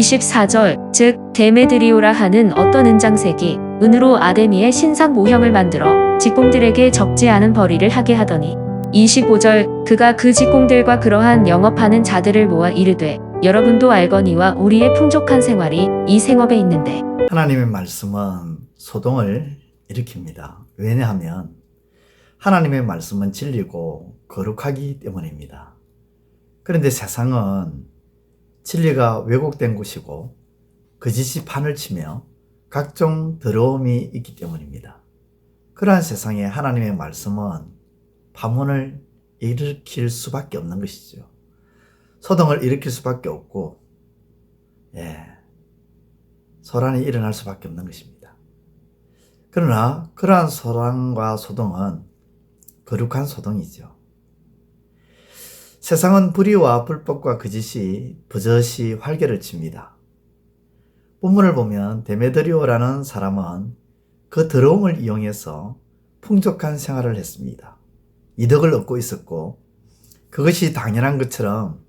24절, 즉 데메드리오라 하는 어떤 은장색이 은으로 아데미의 신상 모형을 만들어 직공들에게 적지 않은 벌이를 하게 하더니 25절, 그가 그 직공들과 그러한 영업하는 자들을 모아 이르되 여러분도 알거니와 우리의 풍족한 생활이 이 생업에 있는데. 하나님의 말씀은 소동을 일으킵니다. 왜냐하면 하나님의 말씀은 진리고 거룩하기 때문입니다. 그런데 세상은 진리가 왜곡된 곳이고 거짓이 판을 치며 각종 더러움이 있기 때문입니다. 그러한 세상에 하나님의 말씀은 파문을 일으킬 수밖에 없는 것이죠. 소동을 일으킬 수밖에 없고 소란이 일어날 수밖에 없는 것입니다. 그러나 그러한 소란과 소동은 거룩한 소동이죠. 세상은 불의와 불법과 거짓이 버젓이 활개를 칩니다. 본문을 보면 데메드리오라는 사람은 그 더러움을 이용해서 풍족한 생활을 했습니다. 이득을 얻고 있었고 그것이 당연한 것처럼,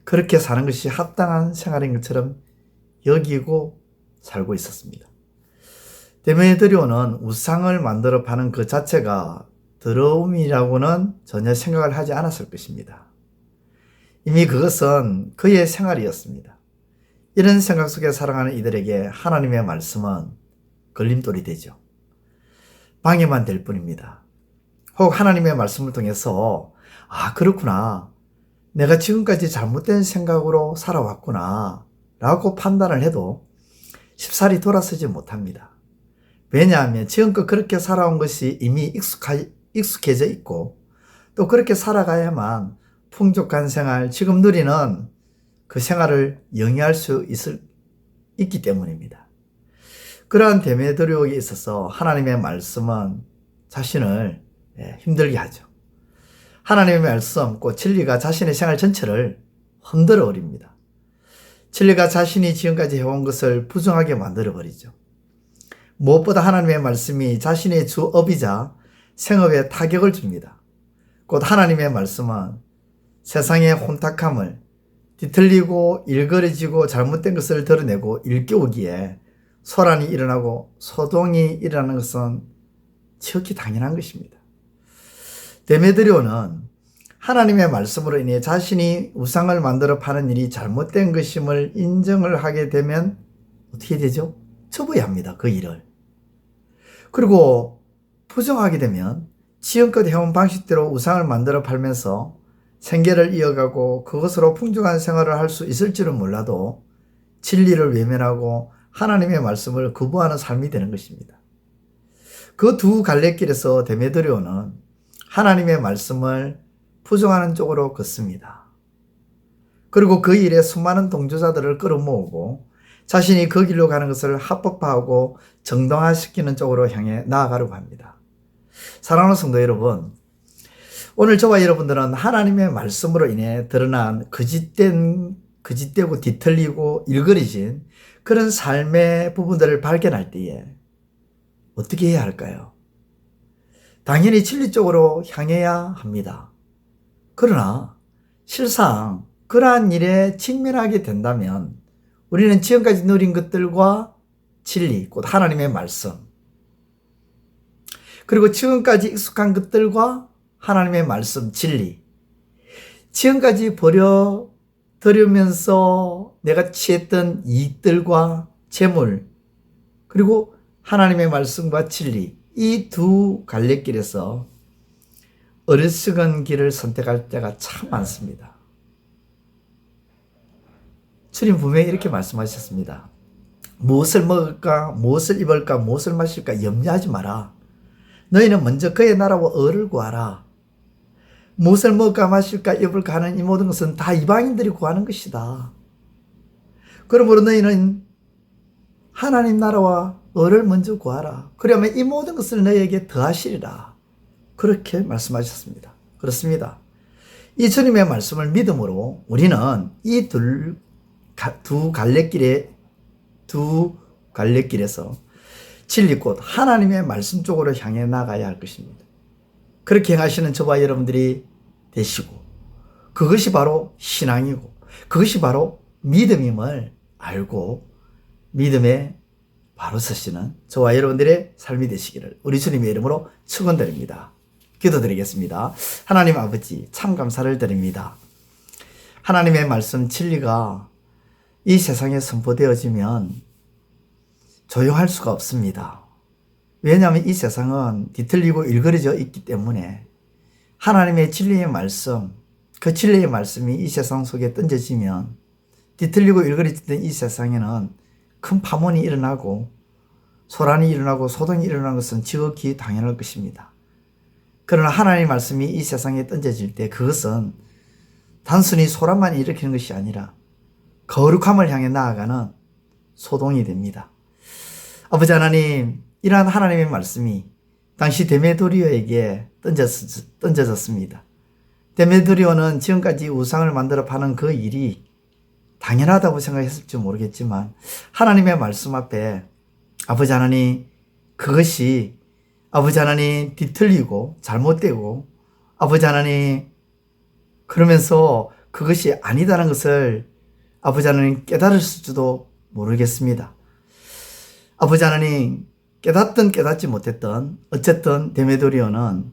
그렇게 사는 것이 합당한 생활인 것처럼 여기고 살고 있었습니다. 데메드리오는 우상을 만들어 파는 그 자체가 더러움이라고는 전혀 생각을 하지 않았을 것입니다. 이미 그것은 그의 생활이었습니다. 이런 생각 속에 살아가는 이들에게 하나님의 말씀은 걸림돌이 되죠. 방해만 될 뿐입니다. 혹 하나님의 말씀을 통해서 그렇구나, 내가 지금까지 잘못된 생각으로 살아왔구나 라고 판단을 해도 쉽사리 돌아서지 못합니다. 왜냐하면 지금껏 그렇게 살아온 것이 이미 익숙해져 있고 또 그렇게 살아가야만 풍족한 생활, 지금 누리는 그 생활을 영위할 수 있기 때문입니다. 그러한 데메드리오에 있어서 하나님의 말씀은 자신을 힘들게 하죠. 하나님의 말씀, 곧 진리가 자신의 생활 전체를 흔들어 버립니다. 진리가 자신이 지금까지 해온 것을 부정하게 만들어 버리죠. 무엇보다 하나님의 말씀이 자신의 주업이자 생업에 타격을 줍니다. 곧 하나님의 말씀은 세상의 혼탁함을, 뒤틀리고 일그러지고 잘못된 것을 드러내고 일깨우기에 소란이 일어나고 소동이 일어나는 것은 지극히 당연한 것입니다. 데메드리오는 하나님의 말씀으로 인해 자신이 우상을 만들어 파는 일이 잘못된 것임을 인정을 하게 되면 어떻게 되죠? 접어야 합니다. 그 일을. 그리고 부정하게 되면 지금껏 해온 방식대로 우상을 만들어 팔면서 생계를 이어가고 그것으로 풍족한 생활을 할 수 있을지는 몰라도 진리를 외면하고 하나님의 말씀을 거부하는 삶이 되는 것입니다. 그 두 갈래길에서 데메드리오는 하나님의 말씀을 부정하는 쪽으로 걷습니다. 그리고 그 일에 수많은 동조자들을 끌어모으고 자신이 그 길로 가는 것을 합법화하고 정당화시키는 쪽으로 향해 나아가려고 합니다. 사랑하는 성도 여러분, 오늘 저와 여러분들은 하나님의 말씀으로 인해 드러난 거짓되고 뒤틀리고 일그러진 그런 삶의 부분들을 발견할 때에 어떻게 해야 할까요? 당연히 진리 쪽으로 향해야 합니다. 그러나 실상 그러한 일에 직면하게 된다면 우리는 지금까지 누린 것들과 진리, 곧 하나님의 말씀, 그리고 지금까지 익숙한 것들과 하나님의 말씀, 진리, 지금까지 버려들으면서 내가 취했던 이익들과 재물, 그리고 하나님의 말씀과 진리, 이 두 갈래길에서 어리석은 길을 선택할 때가 참 많습니다. 주님 분명히 이렇게 말씀하셨습니다. 무엇을 먹을까, 무엇을 입을까, 무엇을 마실까 염려하지 마라. 너희는 먼저 그의 나라와 의를 구하라. 무엇을 먹을까, 마실까, 입을까 하는 이 모든 것은 다 이방인들이 구하는 것이다. 그러므로 너희는 하나님 나라와 의를 먼저 구하라. 그러면 이 모든 것을 너희에게 더하시리라. 그렇게 말씀하셨습니다. 그렇습니다. 이 주님의 말씀을 믿음으로 우리는 이 두 갈래길에서 진리 곧 하나님의 말씀 쪽으로 향해 나가야 할 것입니다. 그렇게 행하시는 저와 여러분들이 되시고, 그것이 바로 신앙이고 그것이 바로 믿음임을 알고 믿음에 바로 서시는 저와 여러분들의 삶이 되시기를 우리 주님의 이름으로 축원드립니다. 기도드리겠습니다. 하나님 아버지, 참 감사를 드립니다. 하나님의 말씀 진리가 이 세상에 선포되어지면 조용할 수가 없습니다. 왜냐하면 이 세상은 뒤틀리고 일그러져 있기 때문에 하나님의 진리의 말씀, 그 진리의 말씀이 이 세상 속에 던져지면 뒤틀리고 일그러지던 이 세상에는 큰 파문이 일어나고 소란이 일어나고 소동이 일어나는 것은 지극히 당연할 것입니다. 그러나 하나님의 말씀이 이 세상에 던져질 때 그것은 단순히 소란만 일으키는 것이 아니라 거룩함을 향해 나아가는 소동이 됩니다. 아버지 하나님, 이러한 하나님의 말씀이 당시 데메드리오에게 던져졌습니다. 데메드리오는 지금까지 우상을 만들어 파는 그 일이 당연하다고 생각했을지 모르겠지만 하나님의 말씀 앞에 아버지 하나님, 그것이 아버지 하나님 뒤틀리고 잘못되고 아버지 하나님 그러면서 그것이 아니다는 것을 아버지 하나님 깨달았을지도 모르겠습니다. 아버지 하나님, 깨닫든 깨닫지 못했던 어쨌든 데메드리오는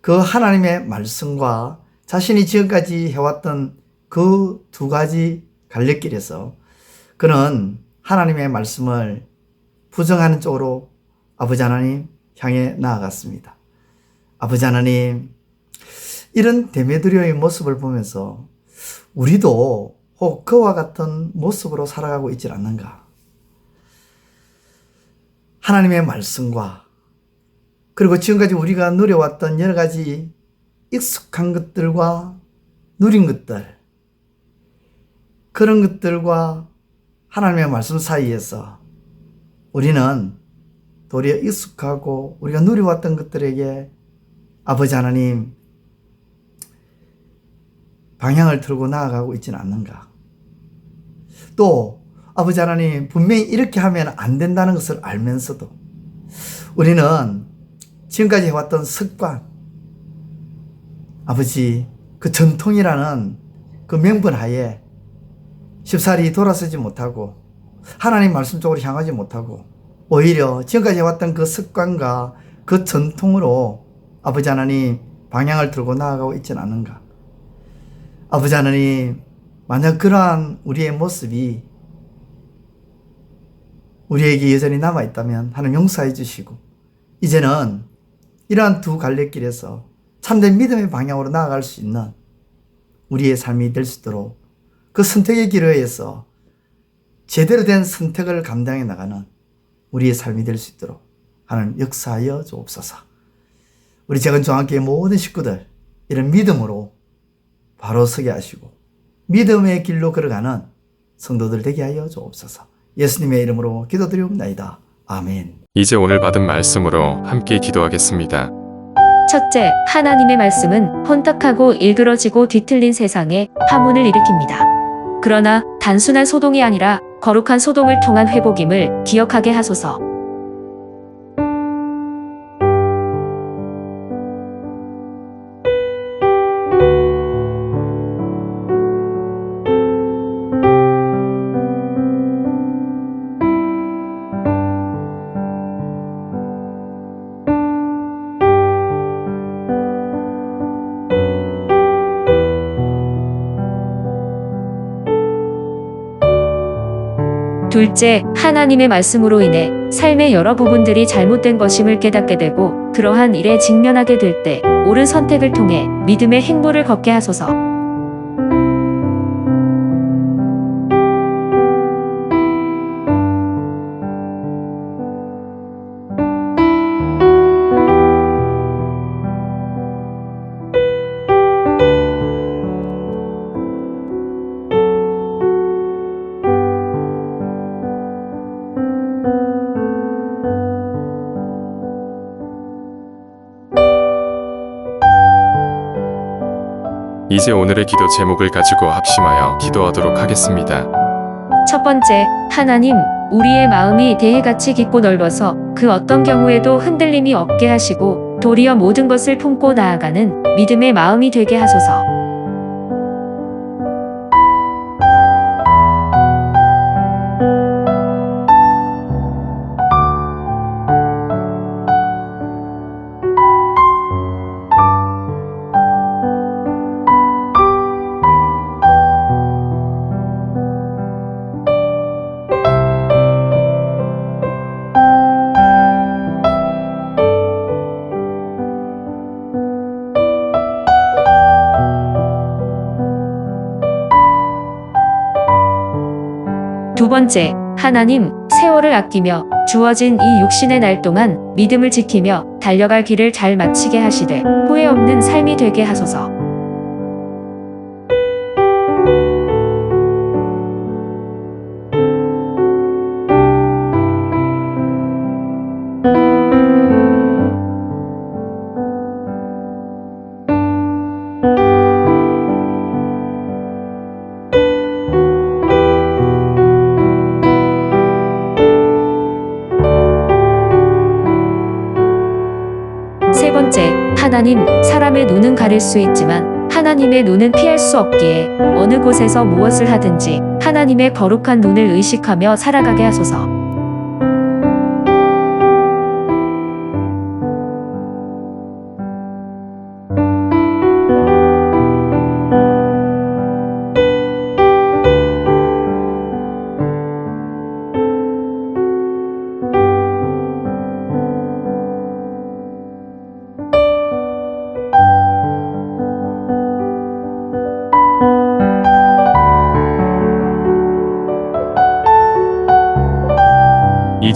그 하나님의 말씀과 자신이 지금까지 해왔던 그 두 가지 갈래길에서 그는 하나님의 말씀을 부정하는 쪽으로 아버지 하나님 향해 나아갔습니다. 아버지 하나님, 이런 데메드리오의 모습을 보면서 우리도 혹 그와 같은 모습으로 살아가고 있지 않는가? 하나님의 말씀과 그리고 지금까지 우리가 누려왔던 여러 가지 익숙한 것들과 누린 것들, 그런 것들과 하나님의 말씀 사이에서 우리는 도리어 익숙하고 우리가 누려왔던 것들에게 아버지 하나님 방향을 틀고 나아가고 있지는 않는가? 또 아버지 하나님, 분명히 이렇게 하면 안 된다는 것을 알면서도 우리는 지금까지 해왔던 습관, 아버지 그 전통이라는 그 명분 하에 쉽사리 돌아서지 못하고 하나님 말씀 쪽으로 향하지 못하고 오히려 지금까지 해왔던 그 습관과 그 전통으로 아버지 하나님 방향을 들고 나아가고 있지는 않은가? 아버지 하나님, 만약 그러한 우리의 모습이 우리에게 여전히 남아있다면 하나님 용서해 주시고 이제는 이러한 두 갈래길에서 참된 믿음의 방향으로 나아갈 수 있는 우리의 삶이 될 수 있도록 그 선택의 길을 위해서 제대로 된 선택을 감당해 나가는 우리의 삶이 될 수 있도록 하나님 역사하여 주옵소서. 우리 작은 종합교회 모든 식구들 이런 믿음으로 바로 서게 하시고 믿음의 길로 걸어가는 성도들 되게 하여 주옵소서. 예수님의 이름으로 기도드리옵나이다. 아멘. 이제 오늘 받은 말씀으로 함께 기도하겠습니다. 첫째, 하나님의 말씀은 혼탁하고 일그러지고 뒤틀린 세상에 파문을 일으킵니다. 그러나 단순한 소동이 아니라 거룩한 소동을 통한 회복임을 기억하게 하소서. 둘째, 하나님의 말씀으로 인해 삶의 여러 부분들이 잘못된 것임을 깨닫게 되고 그러한 일에 직면하게 될 때 옳은 선택을 통해 믿음의 행보를 걷게 하소서. 이제 오늘의 기도 제목을 가지고 합심하여 기도하도록 하겠습니다. 첫 번째, 하나님, 우리의 마음이 대해같이 깊고 넓어서 그 어떤 경우에도 흔들림이 없게 하시고 도리어 모든 것을 품고 나아가는 믿음의 마음이 되게 하소서. 두 번째, 하나님, 세월을 아끼며 주어진 이 육신의 날 동안 믿음을 지키며 달려갈 길을 잘 마치게 하시되 후회 없는 삶이 되게 하소서. 세 번째, 하나님, 사람의 눈은 가릴 수 있지만 하나님의 눈은 피할 수 없기에 어느 곳에서 무엇을 하든지 하나님의 거룩한 눈을 의식하며 살아가게 하소서.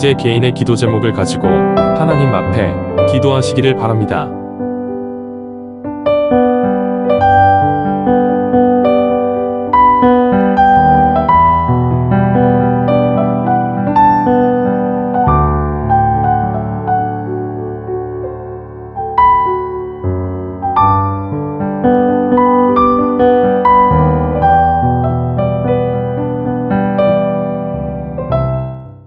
이제 개인의 기도 제목을 가지고 하나님 앞에 기도하시기를 바랍니다.